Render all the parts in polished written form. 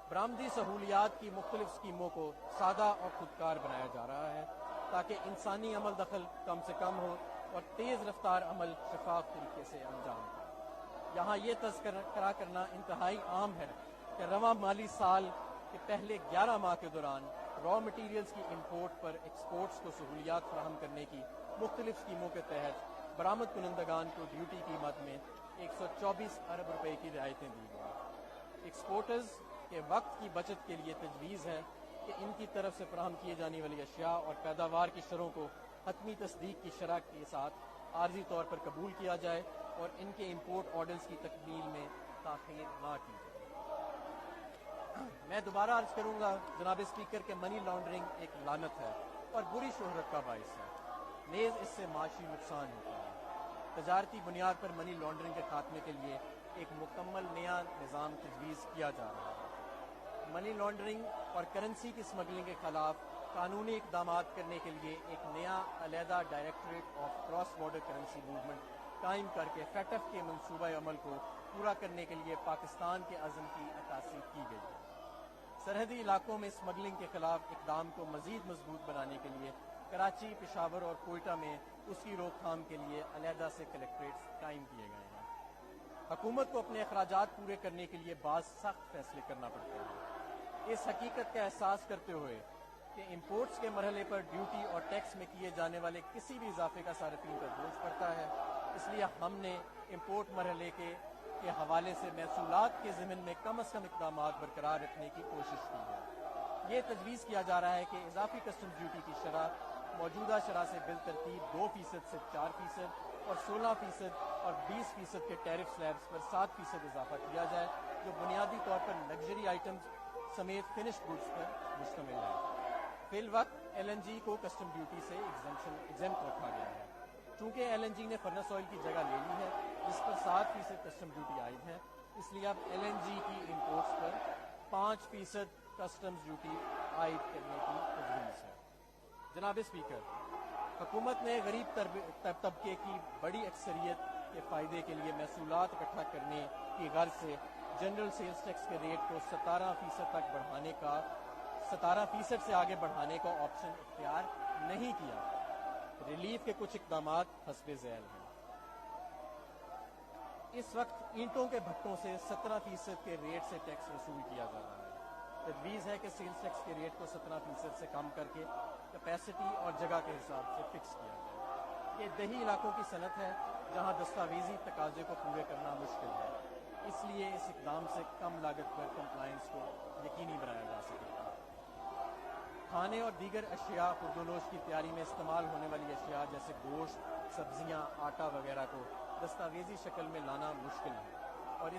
برآمدی سہولیات کی مختلف اسکیموں کو سادہ اور خودکار بنایا جا رہا ہے تاکہ انسانی عمل دخل کم سے کم ہو اور تیز رفتار عمل شفاف طریقے سے انجام ہو۔ یہاں یہ تذکرہ کرنا انتہائی عام ہے کہ رواں مالی سال کے پہلے 11 ماہ کے دوران را مٹیریلز کی امپورٹ پر ایکسپورٹس کو سہولیات فراہم کرنے کی مختلف اسکیموں کے تحت برآمد کنندگان کو ڈیوٹی قیمت میں 124 ارب روپے کی رعایتیں دی گئی۔ ایکسپورٹرز کے وقت کی بچت کے لیے تجویز ہے کہ ان کی طرف سے فراہم کیے جانے والی اشیاء اور پیداوار کی شرحوں کو حتمی تصدیق کی شرح کے ساتھ عارضی طور پر قبول کیا جائے اور ان کے امپورٹ آرڈرز کی تکمیل میں تاخیر نہ کی جائے۔ میں دوبارہ عرض کروں گا جناب اسپیکر کہ منی لانڈرنگ ایک لعنت ہے اور بری شہرت کا باعث ہے، نیز اس سے معاشی نقصان ہوتا ہے۔ تجارتی بنیاد پر منی لانڈرنگ کے خاتمے کے لیے ایک مکمل نیا نظام تجویز کیا جا رہا ہے۔ منی لانڈرنگ اور کرنسی کی اسمگلنگ کے خلاف قانونی اقدامات کرنے کے لیے ایک نیا علیحدہ directorate of cross border currency movement قائم کر کے فیٹف کے منصوبہ عمل کو پورا کرنے کے لیے پاکستان کے عزم کی عکاسی کی گئی ہے۔ سرحدی علاقوں میں اسمگلنگ کے خلاف اقدام کو مزید مضبوط بنانے کے لیے کراچی، پشاور اور کوئٹہ میں اس کی روک تھام کے لیے علیحدہ سے کلیکٹریٹس قائم کیے گئے ہیں۔ حکومت کو اپنے اخراجات پورے کرنے کے لیے بعض سخت فیصلے کرنا پڑتے ہیں۔ اس حقیقت کا احساس کرتے ہوئے کہ امپورٹس کے مرحلے پر ڈیوٹی اور ٹیکس میں کیے جانے والے کسی بھی اضافے کا صارفین پر بوجھ پڑتا ہے، اس لیے ہم نے امپورٹ مرحلے کے حوالے سے محصولات کے ضمن میں کم از کم اقدامات برقرار رکھنے کی کوشش کی ہے۔ یہ تجویز کیا جا رہا ہے کہ اضافی کسٹم ڈیوٹی کی شرح موجودہ شرح سے بالترتیب 2% سے 4% اور 16% اور 20% کے ٹیرف سلیبس پر 7% اضافہ کیا جائے، جو بنیادی طور پر لگژری آئٹمز سمیت فنشڈ گڈز پر مشتمل ہے۔ فی الوقت ایل این جی کو کسٹم ڈیوٹی سے ایگزمپٹ رکھا گیا ہے۔ چونکہ ایل این جی نے فرنس آئل کی جگہ لے لی ہے جس پر 7% کسٹم ڈیوٹی عائد ہے، اس لیے اب ایل این جی کی امپورٹس پر 5% کسٹمز ڈیوٹی عائد کرنے کی تجویز ہے۔ جناب اسپیکر، حکومت نے غریب طبقے کی بڑی اکثریت کے فائدے کے لیے محصولات اکٹھا کرنے کی غرض سے جنرل سیلز ٹیکس کے ریٹ کو 17% تک بڑھانے کا 17% سے آگے بڑھانے کا آپشن اختیار نہیں کیا۔ ریلیف کے کچھ اقدامات حسب ذیل ہیں۔ اس وقت اینٹوں کے بھٹوں سے 17% کے ریٹ سے ٹیکس وصول کیا جا رہا ہے۔ تجویز ہے کہ سیلز ٹیکس کے ریٹ کو 17% سے کم کر کے کیپیسٹی اور جگہ کے حساب سے فکس کیا جائے۔ یہ دیہی علاقوں کی صنعت ہے جہاں دستاویزی تقاضے کو پورے کرنا مشکل ہے، اس لیے اس اقدام سے کم لاگت پر کمپلائنس کو یقینی بنایا جا سکے گا۔ کھانے اور دیگر اشیاء پردونوش کی تیاری میں استعمال ہونے والی اشیاء جیسے گوشت، سبزیاں، آٹا وغیرہ کو دستاویزی شکل میں لانا مشکل ہے اور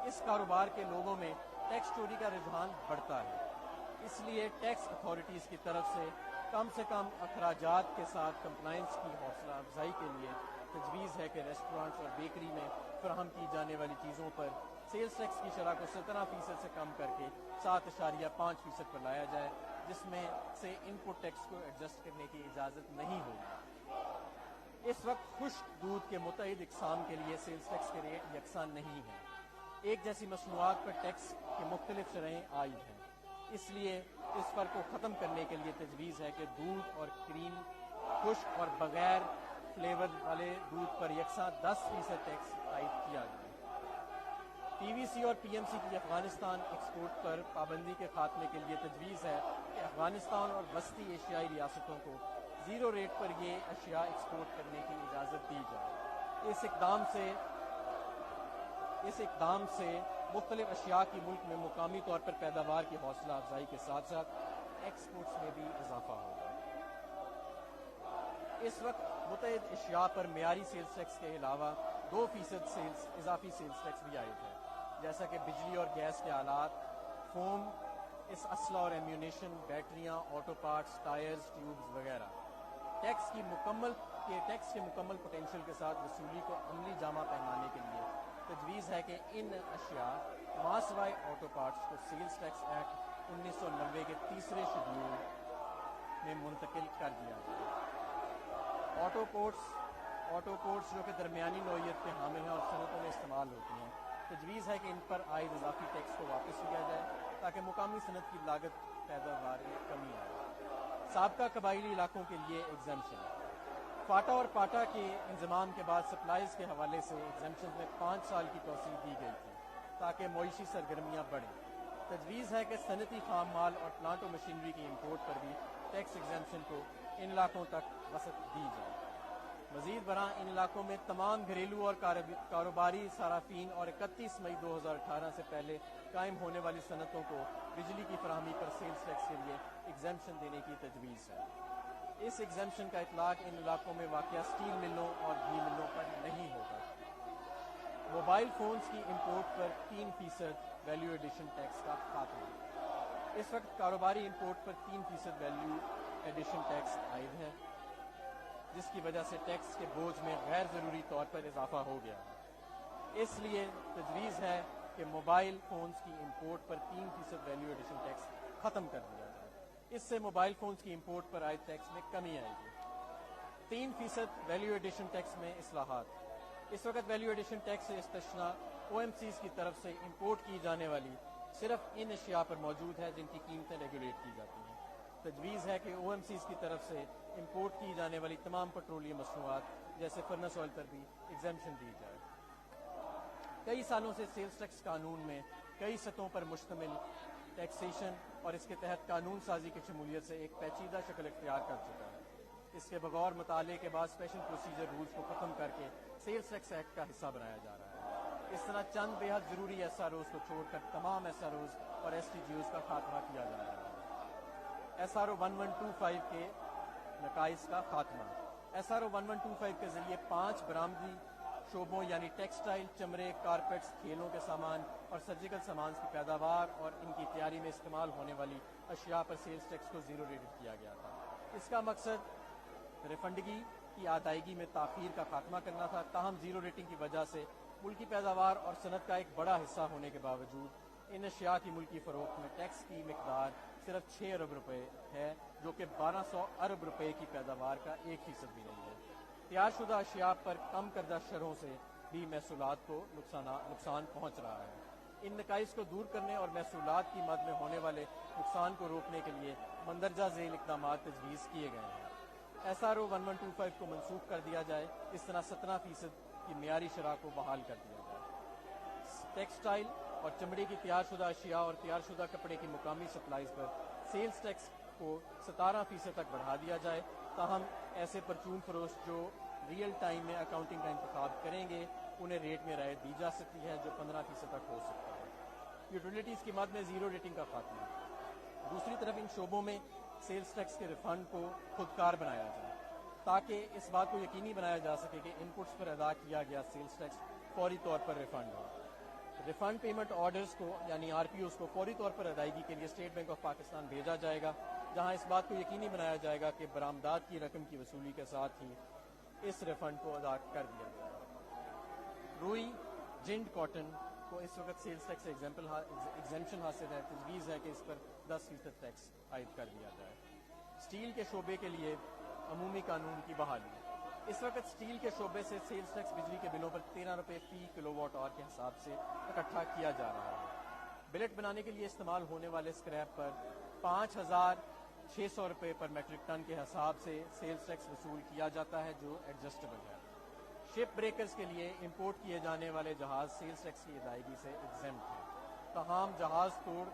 اس کاروبار کے لوگوں میں ٹیکس چوری کا رجحان بڑھتا ہے۔ اس لیے ٹیکس اتھارٹیز کی طرف سے کم اخراجات کے ساتھ کمپلائنس کی حوصلہ افزائی کے لیے تجویز ہے کہ ریسٹورانٹس اور بیکری میں فراہم کی جانے والی چیزوں پر سیلز ٹیکس کی شرح کو 17% سے کم کر کے 7.5% پر لایا جائے، جس میں سے ان پٹ ٹیکس کو ایڈجسٹ کرنے کی اجازت نہیں ہوگی۔ اس وقت خشک دودھ کے متعدد اقسام کے لیے سیلز ٹیکس کے ریٹ یکساں نہیں ہیں۔ ایک جیسی مصنوعات پر ٹیکس کے مختلف شرحیں عائد ہیں، اس لیے اس فرق کو ختم کرنے کے لیے تجویز ہے کہ دودھ اور کریم، خشک اور بغیر فلیور والے دودھ پر یکساں 10% ٹیکس عائد کیا جائے۔ پی وی سی اور پی ایم سی کی افغانستان ایکسپورٹ پر پابندی کے خاتمے کے لیے تجویز ہے کہ افغانستان اور وسطی ایشیائی ریاستوں کو 0 ریٹ پر یہ اشیاء ایکسپورٹ کرنے کی اجازت دی جائے۔ اس اقدام سے مختلف اشیاء کی ملک میں مقامی طور پر پیداوار کی حوصلہ افزائی کے ساتھ ساتھ ایکسپورٹس میں بھی اضافہ ہوگا۔ اس وقت متعدد اشیاء پر معیاری سیلز ٹیکس کے علاوہ 2% اضافی سیلز ٹیکس بھی عائد ہے، جیسا کہ بجلی اور گیس کے آلات، فوم، اسلحہ اور ایمیونیشن، بیٹریاں، آٹو پارٹس، ٹائرز، ٹیوبز وغیرہ۔ ٹیکس کے مکمل پوٹینشل کے ساتھ وصولی کو عملی جامہ پہنانے کے لیے تجویز ہے کہ ان اشیاء ماسوائے آٹو پارٹس کو سیلز ٹیکس ایکٹ 1990 کے 3 شیڈول میں منتقل کر دیا جائے۔ آٹو کوٹس جو کہ درمیانی نوعیت کے حامل ہیں اور صنعتوں میں استعمال ہوتی ہیں، تجویز ہے کہ ان پر عائد اضافی ٹیکس کو واپس لیا جائے تاکہ مقامی صنعت کی لاگت پیداوار میں کمی آئے۔ سابقہ قبائلی علاقوں کے لیے ایگزمپشن، فاٹا اور پاٹا کے انضمام کے بعد سپلائز کے حوالے سے ایگزمپشن میں 5 سال کی توسیع دی گئی تھی تاکہ معاشی سرگرمیاں بڑھیں۔ تجویز ہے کہ صنعتی خام مال اور پلانٹ و مشینری کی امپورٹ پر بھی ٹیکس ایگزمپشن کو ان علاقوں تک وسعت دی جائے۔ مزید برآں ان علاقوں میں تمام گھریلو اور کاروباری صارفین اور 31 مئی 2018 سے پہلے قائم ہونے والی صنعتوں کو بجلی کی فراہمی پر سیلز ٹیکس کے لیے ایگزمپشن دینے کی تجویز ہے۔ اس ایگزمپشن کا اطلاق ان علاقوں میں واقع سٹیل ملوں اور گھی ملوں پر نہیں ہوگا۔ موبائل فونز کی امپورٹ پر 3% ویلیو ایڈیشن ٹیکس کا خاتمہ۔ اس وقت کاروباری امپورٹ پر 3% ویلیو ایڈیشن ٹیکس عائد ہے، جس کی وجہ سے ٹیکس کے بوجھ میں غیر ضروری طور پر اضافہ ہو گیا ہے۔ اس لیے تجویز ہے کہ موبائل فونز کی امپورٹ پر 3% ویلیو ایڈیشن ٹیکس ختم کر دیا جائے۔ اس سے موبائل فونز کی امپورٹ پر عائد ٹیکس میں کمی آئے گی۔ 3% ویلیو ایڈیشن ٹیکس میں اصلاحات۔ اس وقت ویلیو ایڈیشن ٹیکس سے استثناء او ایم سیز کی طرف سے امپورٹ کی جانے والی صرف ان اشیاء پر موجود ہے جن کی قیمتیں ریگولیٹ کی جاتی ہیں۔ تجویز ہے کہ او ایم سیز کی طرف سے امپورٹ کی جانے والی تمام پیٹرولیم مصنوعات جیسے فرنس آئل پر بھی ایگزمپشن دی جائے۔ کئی سالوں سے سیلز ٹیکس قانون میں کئی سطحوں پر مشتمل ٹیکسیشن اور اس کے تحت قانون سازی کی شمولیت سے ایک پیچیدہ شکل اختیار کر چکا ہے۔ اس کے بغور مطالعے کے بعد اسپیشل پروسیجر رولز کو ختم کر کے سیلز ٹیکس ایکٹ کا حصہ بنایا جا رہا ہے۔ اس طرح چند بے حد ضروری ایس آر اوز کو چھوڑ کر تمام ایس آر اوز اور ایس ٹی جی اوز کا خاتمہ کیا جا رہا ہے۔ ایس آر او 1125 کے نقائص کا خاتمہ۔ ایس آر او 1125 کے ذریعے 5 برآمدی شعبوں یعنی ٹیکسٹائل، چمڑے، کارپیٹس، کھیلوں کے سامان اور سرجیکل سامان کی پیداوار اور ان کی تیاری میں استعمال ہونے والی اشیاء پر سیلز ٹیکس کو زیرو ریٹڈ کیا گیا تھا۔ اس کا مقصد ریفنڈگی کی ادائیگی میں تاخیر کا خاتمہ کرنا تھا، تاہم زیرو ریٹنگ کی وجہ سے ملکی پیداوار اور صنعت کا ایک بڑا حصہ ہونے کے باوجود ان اشیاء کی ملکی فروخت میں ٹیکس کی مقدار صرف 6 ارب روپے ہے، جو کہ 1200 ارب روپے کی پیداوار کا 1% بھی نہیں ہے۔ تیار شدہ اشیاء پر کم کردہ شرحوں سے بھی محصولات کو نقصان پہنچ رہا ہے۔ ان نقائص کو دور کرنے اور محصولات کی مد میں ہونے والے نقصان کو روکنے کے لیے مندرجہ ذیل اقدامات تجویز کیے گئے ہیں۔ ایس آر او 1125 کو منسوخ کر دیا جائے، اس طرح 17% کی معیاری شرح کو بحال کر دیا جائے۔ ٹیکسٹائل اور چمڑے کی تیار شدہ اشیاء اور تیار شدہ کپڑے کی مقامی سپلائز پر سیلز ٹیکس کو 17% تک بڑھا دیا جائے، تاہم ایسے پرچون فروش جو ریئل ٹائم میں اکاؤنٹنگ کا انتخاب کریں گے انہیں ریٹ میں رعایت دی جا سکتی ہے جو 15% تک ہو سکتا ہے۔ یوٹیلیٹیز کی مد میں زیرو ریٹنگ کا خاتمہ۔ دوسری طرف ان شعبوں میں سیلز ٹیکس کے ریفنڈ کو خودکار بنایا جائے تاکہ اس بات کو یقینی بنایا جا سکے کہ ان پٹس پر ادا کیا گیا سیلز ٹیکس فوری طور پر ریفنڈ ہو۔ ریفنڈ پیمنٹ آرڈرز کو یعنی آر پی اوز کو فوری طور پر ادائیگی کے لیے اسٹیٹ بینک آف پاکستان بھیجا جائے گا، جہاں اس بات کو یقینی بنایا جائے گا کہ برآمدات کی رقم کی وصولی کے ساتھ ہی اس ریفنڈ کو ادا کر دیا جائے گا۔ روئی، جنڈ، کاٹن کو اس وقت سیلز ٹیکس سے ایگزمپشن حاصل ہے، تجویز ہے کہ اس پر 10% ٹیکس عائد کر دیا جائے۔ اسٹیل کے شعبے کے لیے عمومی قانون کی بحالی۔ اس وقت اسٹیل کے شعبے سے سیلز ٹیکس بجلی کے بلوں پر 13 روپے فی کلو واٹ آور کے حساب سے اکٹھا کیا جا رہا ہے۔ بلیٹ بنانے کے لیے استعمال ہونے والے اسکریپ پر 5600 روپے پر میٹرک ٹن کے حساب سے سیلز ٹیکس وصول کیا جاتا ہے جو ایڈجسٹیبل ہے۔ شپ بریکرز کے لیے امپورٹ کیے جانے والے جہاز سیلز ٹیکس کی ادائیگی سے ایگزمپٹ ہیں، تاہم جہاز توڑ